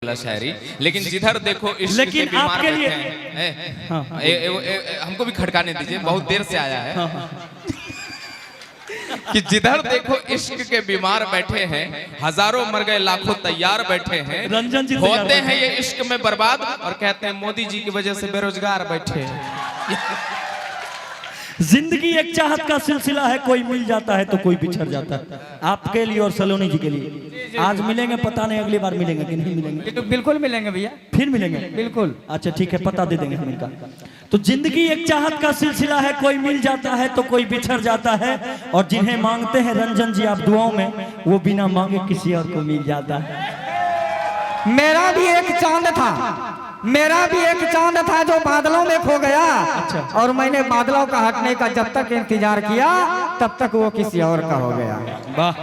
वाला शायरी, लेकिन जिधर देखो इश्क के बीमार बैठे हैं। हमको भी खड़काने दीजिए, बहुत देर से आया है। कि जिधर देखो इश्क के बीमार बैठे हैं, हजारों मर गए लाखों तैयार बैठे हैं। रंजन जी होते हैं ये इश्क में बर्बाद और कहते हैं मोदी जी की वजह से बेरोजगार बैठे हैं। जिंदगी एक चाहत का सिलसिला है, कोई मिल जाता है तो कोई बिछड़ जाता है। आपके लिए और सलोनी जी के लिए आज मिलेंगे, पता नहीं अगली बार मिलेंगे कि नहीं मिलेंगे। तो बिल्कुल मिलेंगे भैया, फिर मिलेंगे बिल्कुल। अच्छा ठीक है, पता दे देंगे हम इनका। तो जिंदगी एक चाहत का सिलसिला है, कोई मिल जाता है तो कोई बिछड़ जाता है। और जिन्हें मांगते हैं रंजन जी आप दुआओं में, वो बिना मांगे किसी और को मिल जाता है। मेरा भी एक चांद था, मेरा भी एक चांद था जो बादलों में खो गया। अच्छा। और मैंने बादलों का हटने का जब तक इंतजार किया, तब तक वो किसी और का हो गया। वाह।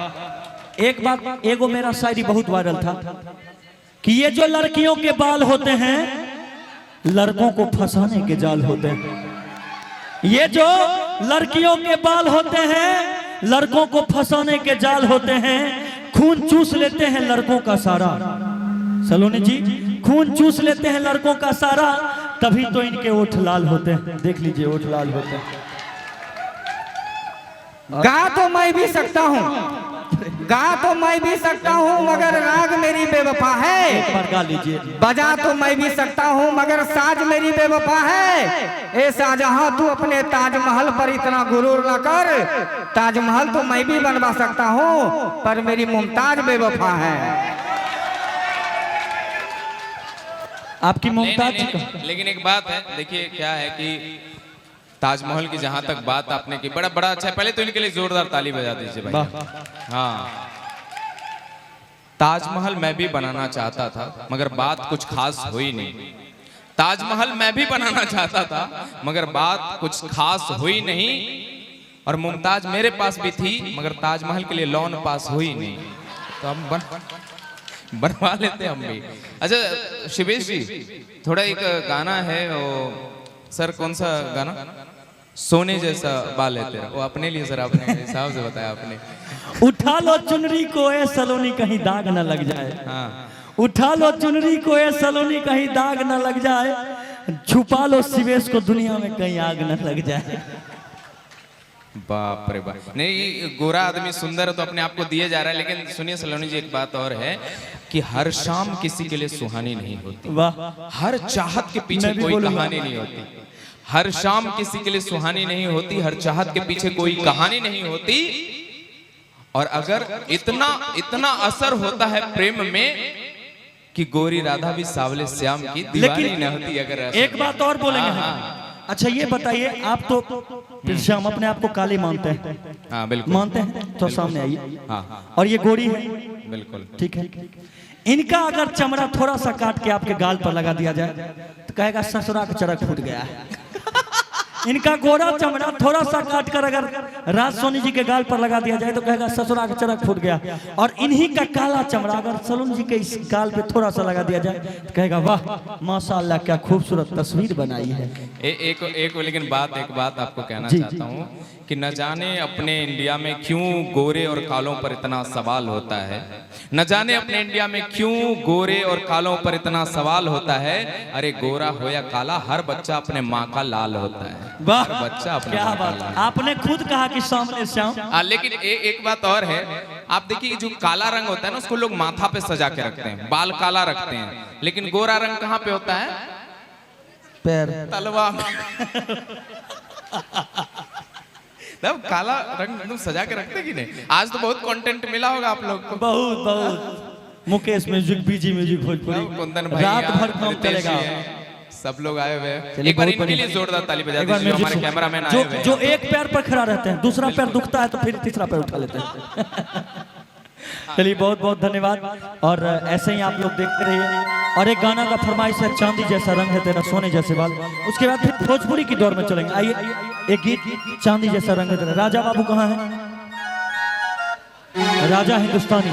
एक बात, एगो मेरा शायरी बहुत वायरल था कि ये जो लड़कियों के बाल होते हैं, लड़कों को फंसाने के जाल होते हैं। ये जो लड़कियों के बाल होते हैं, लड़कों को फंसाने के जाल होते हैं। खून चूस लेते हैं लड़कों का सारा। सलोनी जी, खून चूस लेते हैं लड़कों का सारा, तभी तो इनके ओठ लाल होते हैं। देख लीजिए, ओठ लाल होते हैं। गा तो मैं भी सकता हूँ, गा तो मैं भी सकता हूँ, मगर राग मेरी बेवफा है। एक बार गा लीजिए। बजा तो मैं भी सकता हूँ, मगर साज मेरी बेवफा है। ए शाहजहां तू अपने ताजमहल पर इतना गुरूर न कर। ताजमहल तो मैं भी बनवा सकता हूँ, पर मेरी मुमताज बेवफा है। आपकी मुमताज। लेकिन एक बात है, देखिए क्या है कि ताजमहल की जहां तक बात आपने की, बड़ा बड़ा अच्छा है। पहले तो इनके लिए जोरदार ताली बजा दीजिए भाई। हाँ, ताजमहल मैं भी बनाना चाहता था, मगर बात कुछ खास हुई नहीं। ताजमहल मैं भी बनाना चाहता था, मगर बात कुछ खास हुई नहीं। और मुमताज मेरे पास भी थी, मगर ताजमहल के लिए लोन पास हुई नहीं। तो हम बनवा लेते हम भी। अच्छा शिवेश जी, थोड़ा एक गाना है वो, सर कौन सा गाना? सोने जैसा बाल है तेरा, वो अपने लिए सर आपने हिसाब से बताया आपने। उठा लो चुनरी को ए सलोनी, कहीं दाग न लग जाए। हाँ, उठा लो चुनरी को ए सलोनी, कहीं दाग न लग जाए। छुपा लो शिवेश को दुनिया में, कहीं आग न लग जाए। बाप रे बाप। नहीं, गोरा आदमी सुंदर तो अपने आप को दिए जा रहा है, लेकिन सुनिए सलोनी जी, एक बात और है कि हर शाम किसी के लिए सुहानी नहीं होती। वाह। हर चाहत के पीछे कोई कहानी नहीं होती। हर शाम किसी के लिए सुहानी नहीं होती, हर चाहत के पीछे कोई कहानी नहीं होती। और अगर इतना इतना असर होता है प्रेम में कि गोरी राधा भी सावले श्याम की दीवानी न होती। अगर एक बात और बोलेंगे। हाँ। अच्छा ये बताइए, आप तो श्याम अपने आप को काली मानते हैं? हाँ बिल्कुल मानते हैं, तो सामने आइए। हाँ, और ये गोरी है, बिल्कुल ठीक है। इनका अगर चमड़ा थोड़ा सा काट के आपके गाल पर लगा दिया जाए तो कहेगा ससुरा का चरक फूट गया है। इनका गोरा चमड़ा थोड़ा सा काट कर अगर राज सोनी जी के गाल पर लगा दिया जाए तो कहेगा ससुरा का चरक फूट गया। और इन्हीं का काला चमड़ा अगर सलोनी जी के इस गाल पे थोड़ा सा लगा दिया जाए तो कहेगा वाह माशाअल्लाह, क्या खूबसूरत तस्वीर बनाई है। एक लेकिन एक बात आपको कहना चाहता हूँ कि न जाने अपने इंडिया में क्यों गोरे और कालों पर इतना सवाल होता है। न जाने अपने इंडिया में क्यों गोरे और कालों पर इतना सवाल होता है। अरे गोरा हो या काला, हर बच्चा अपने माँ का लाल होता है। वाह, हर बच्चा अपने क्या माँ का बात। लाल। आपने खुद कहा कि सामने श्याम। लेकिन एक बात और है, आप देखिए जो काला रंग होता है ना, उसको लोग माथा पे सजा के रखते हैं, बाल काला रखते हैं। लेकिन गोरा रंग कहाँ पे होता है? पैर, तलवा में। तब काला रंग एकदम सजा के रखते कि नहीं? आज तो बहुत कंटेंट मिला होगा आप लोग को। बहुत बहुत। मुकेश म्यूजिक, बीजी म्यूजिक, भोजपुरी, कुंदन भाई, रात भर काम चलेगा। सब लोग आए हुए हैं। एक बार इनके लिए जोरदार ताली बजा दीजिए, जो हमारे कैमरामैन आए हुए हैं। जो एक पैर पर खड़ा रहते हैं, दूसरा पैर दुखता है तो फिर तीसरा पैर उठा लेते हैं। चलिए बहुत बहुत धन्यवाद। और ऐसे ही आप लोग देखते रहिए। और एक गाना का फरमाइश है, चांदी जैसा रंग है तेरा, सोने जैसे बाल। उसके बाद फिर भोजपुरी की दौर में चलेंगे। आइए एक गीत, चांदी जैसा रंग है तेरा। राजा बाबू कहाँ है? राजा हिंदुस्तानी।